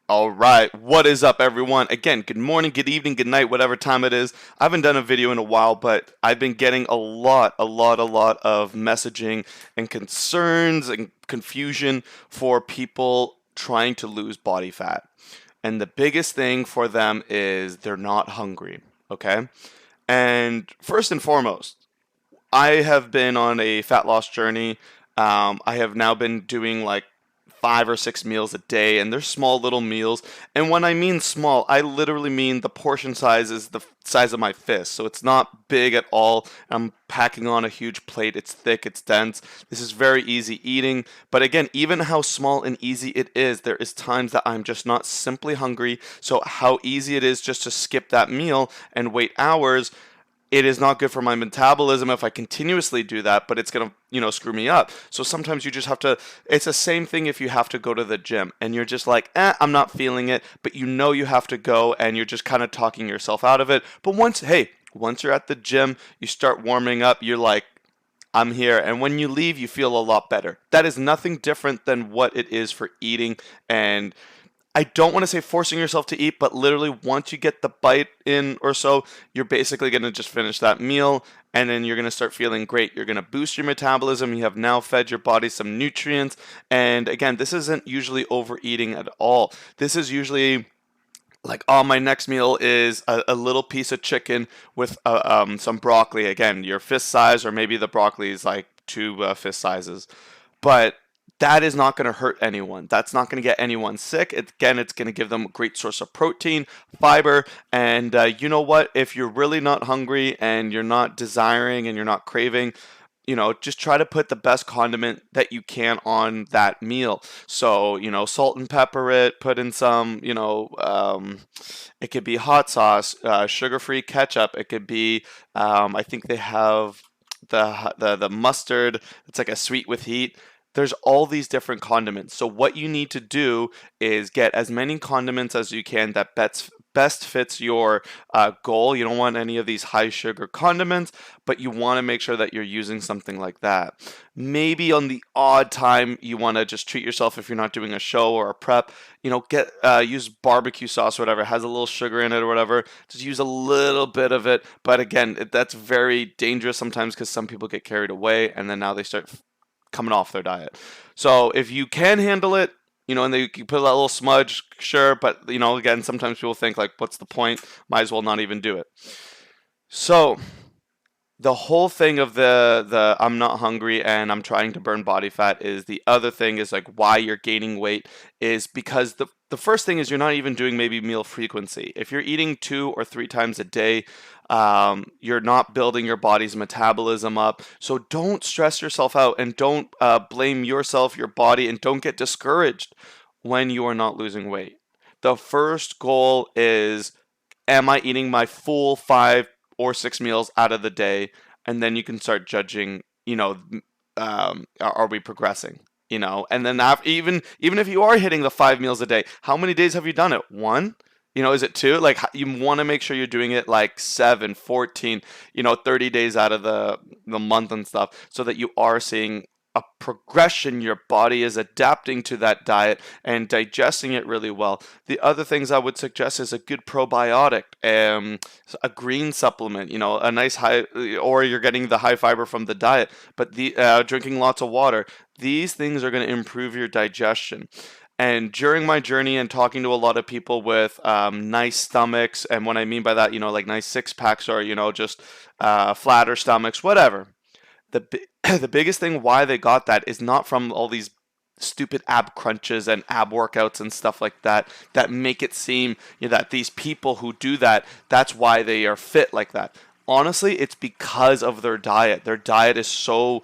All right, what is up, everyone? Again, good morning, good evening, good night, whatever time it is. I haven't done a video in a while, but I've been getting a lot of messaging and concerns and confusion for people trying to lose body fat. And the biggest thing for them is they're not hungry, okay? And first and foremost, I have been on a fat loss journey. I have now been doing like 5 or 6 meals a day, and they're small little meals. And when I mean small, I literally mean the portion size is the size of my fist. So it's not big at all. I'm packing on a huge plate. It's thick, it's dense. This is very easy eating. But again, even how small and easy it is, there is times that I'm just not simply hungry. So how easy it is just to skip that meal and wait hours, it is not good for my metabolism if I continuously do that, but it's going to, screw me up. So sometimes you just have to, it's the same thing if you have to go to the gym and you're just like, I'm not feeling it, but you know you have to go and you're just kind of talking yourself out of it. But once you're at the gym, you start warming up, you're like, I'm here. And when you leave, you feel a lot better. That is nothing different than what it is for eating. And I don't want to say forcing yourself to eat, but literally once you get the bite in or so, you're basically going to just finish that meal and then you're going to start feeling great. You're going to boost your metabolism. You have now fed your body some nutrients. And again, this isn't usually overeating at all. This is usually like, oh, my next meal is a little piece of chicken with some broccoli. Again, your fist size, or maybe the broccoli is like two fist sizes. But that is not going to hurt anyone. That's not going to get anyone sick. Again, it's going to give them a great source of protein, fiber, and you know what? If you're really not hungry and you're not desiring and you're not craving, just try to put the best condiment that you can on that meal. So, salt and pepper it, put in some, it could be hot sauce, sugar-free ketchup. It could be, I think they have the mustard. It's like a sweet with heat. There's all these different condiments. So what you need to do is get as many condiments as you can that best fits your goal. You don't want any of these high sugar condiments, but you want to make sure that you're using something like that. Maybe on the odd time you want to just treat yourself if you're not doing a show or a prep. Get use barbecue sauce or whatever. It has a little sugar in it or whatever. Just use a little bit of it. But again, that's very dangerous sometimes because some people get carried away and then now they start coming off their diet. So if you can handle it, and you put a little smudge, sure, but again, sometimes people think like, what's the point? Might as well not even do it. So the whole thing of the I'm not hungry and I'm trying to burn body fat is the other thing is like why you're gaining weight is because the first thing is you're not even doing maybe meal frequency. If you're eating 2 or 3 times a day, you're not building your body's metabolism up. So don't stress yourself out and don't blame yourself, your body, and don't get discouraged when you are not losing weight. The first goal is, am I eating my full 5 or 6 meals out of the day? And then you can start judging, are we progressing? And then after, even if you are hitting the 5 meals a day, how many days have you done it? One? Is it two? Like you want to make sure you're doing it like 7, 14, 30 days out of the month and stuff so that you are seeing a progression. Your body is adapting to that diet and digesting it really well. The other things I would suggest is a good probiotic, a green supplement, a nice high, or you're getting the high fiber from the diet, but drinking lots of water. These things are going to improve your digestion. And during my journey and talking to a lot of people with nice stomachs, and what I mean by that, like nice six packs or, just flatter stomachs, whatever. The biggest thing why they got that is not from all these stupid ab crunches and ab workouts and stuff like that that make it seem that these people who do that, that's why they are fit like that. Honestly, it's because of their diet. Their diet is so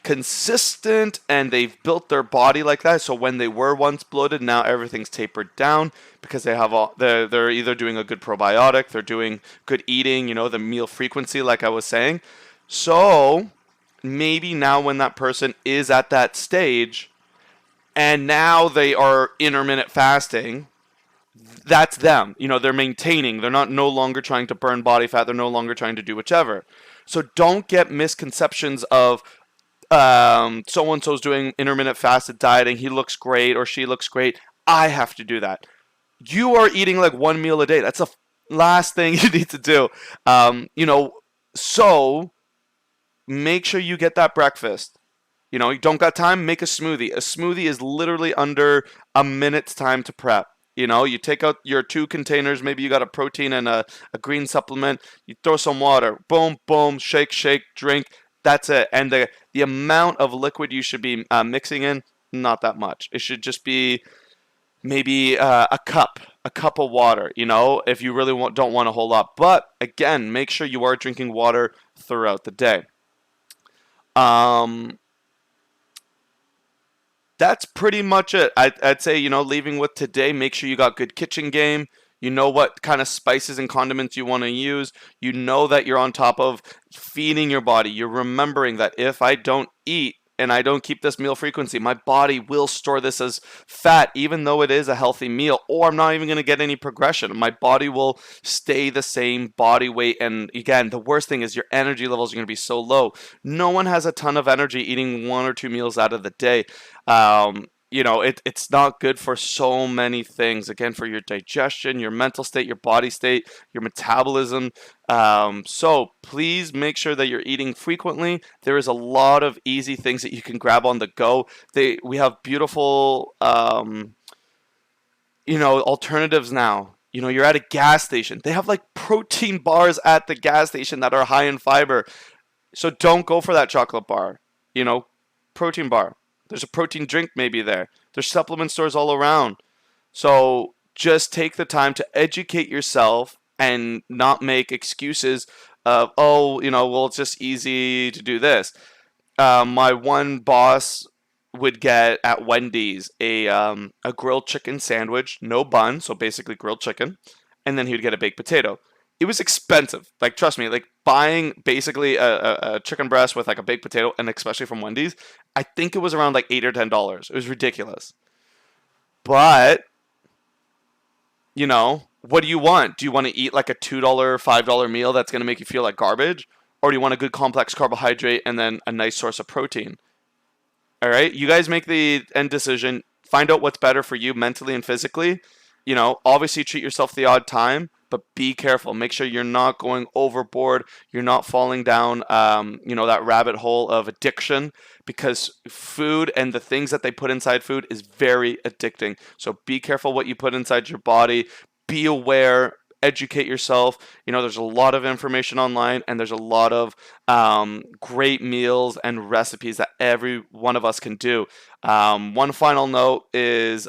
consistent and they've built their body like that, so when they were once bloated, now everything's tapered down because they're either doing a good probiotic, they're doing good eating, the meal frequency like I was saying. So maybe now when that person is at that stage and now they are intermittent fasting, that's them. They're maintaining. They're not no longer trying to burn body fat. They're no longer trying to do whichever. So don't get misconceptions of so and so's doing intermittent fasted dieting. He looks great or she looks great. I have to do that. You are eating like one meal a day. That's the last thing you need to do. You know, so make sure you get that breakfast. You know, you don't got time, make a smoothie. A smoothie is literally under a minute's time to prep. You know, you take out your two containers, maybe you got a protein and a green supplement, you throw some water, boom, boom, shake, shake, drink. That's it. And the amount of liquid you should be mixing in, not that much. It should just be maybe a cup of water, you know, if you really don't want a whole lot. But again, make sure you are drinking water throughout the day. Um, that's pretty much it. I'd say, you know, leaving with today, make sure you got good kitchen game. You know what kind of spices and condiments you want to use. You know that you're on top of feeding your body. You're remembering that if I don't eat and I don't keep this meal frequency, my body will store this as fat, even though it is a healthy meal, or I'm not even going to get any progression. My body will stay the same body weight. And again, the worst thing is your energy levels are going to be so low. No one has a ton of energy eating one or two meals out of the day. You know, it's not good for so many things. Again, for your digestion, your mental state, your body state, your metabolism. So please make sure that you're eating frequently. There is a lot of easy things that you can grab on the go. We have beautiful, you know, alternatives now. You know, you're at a gas station. They have like protein bars at the gas station that are high in fiber. So don't go for that chocolate bar. You know, protein bar. There's a protein drink maybe there. There's supplement stores all around. So just take the time to educate yourself and not make excuses of, oh, you know, well, it's just easy to do this. My one boss would get at Wendy's a grilled chicken sandwich, no bun, so basically grilled chicken, and then he would get a baked potato. It was expensive. Like, trust me, like buying basically a chicken breast with like a baked potato, and especially from Wendy's, I think it was around like $8 or $10. It was ridiculous. But you know, what do you want? Do you want to eat like a $2, $5 meal that's going to make you feel like garbage? Or do you want a good complex carbohydrate and then a nice source of protein? All right, you guys make the end decision. Find out what's better for you mentally and physically. You know, obviously treat yourself the odd time, but be careful. Make sure you're not going overboard. You're not falling down, you know, that rabbit hole of addiction, because food and the things that they put inside food is very addicting. So be careful what you put inside your body. Be aware. Educate yourself. You know, there's a lot of information online, and there's a lot of great meals and recipes that every one of us can do. One final note is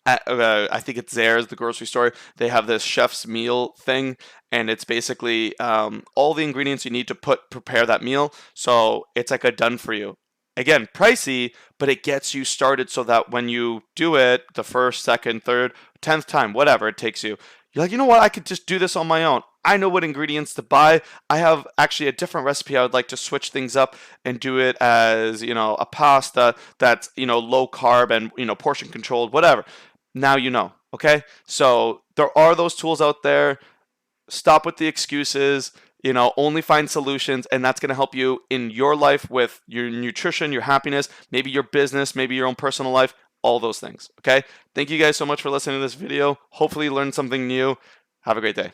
I think it's Zare's, the grocery store. They have this chef's meal thing, and it's basically all the ingredients you need to prepare that meal. So it's like a done for you. Again, pricey, but it gets you started so that when you do it the first, second, third, 10th time, whatever it takes you, you're like, you know what? I could just do this on my own. I know what ingredients to buy. I have actually a different recipe. I would like to switch things up and do it as, you know, a pasta that's, you know, low carb and, you know, portion controlled, whatever. Now you know, okay? So there are those tools out there. Stop with the excuses, you know, only find solutions, and that's going to help you in your life with your nutrition, your happiness, maybe your business, maybe your own personal life, all those things, okay? Thank you guys so much for listening to this video. Hopefully you learned something new. Have a great day.